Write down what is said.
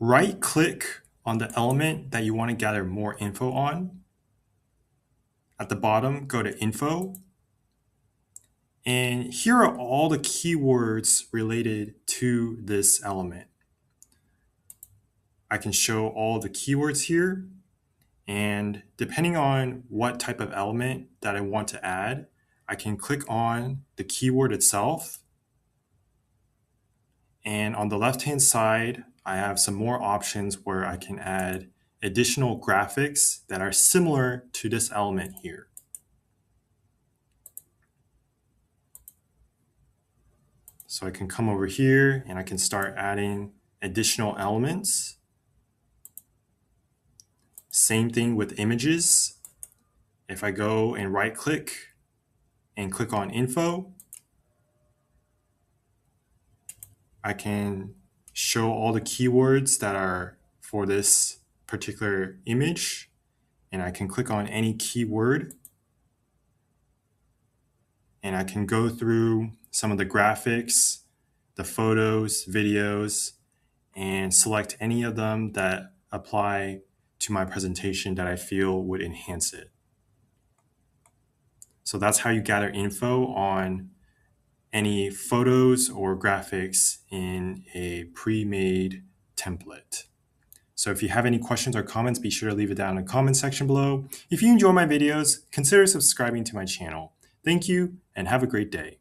Right click on the element that you want to gather more info on. At the bottom, go to Info. And here are all the keywords related to this element. I can show all the keywords here. And depending on what type of element that I want to add, I can click on the keyword itself. And on the left-hand side, I have some more options where I can add additional graphics that are similar to this element here. So I can come over here and I can start adding additional elements. Same thing with images. If I go and right click and click on Info, I can show all the keywords that are for this particular image, and I can click on any keyword and I can go through some of the graphics, the photos, videos, and select any of them that apply to my presentation that I feel would enhance it. So that's how you gather info on any photos or graphics in a pre-made template. So if you have any questions or comments, be sure to leave it down in the comment section below. If you enjoy my videos, consider subscribing to my channel. Thank you and have a great day.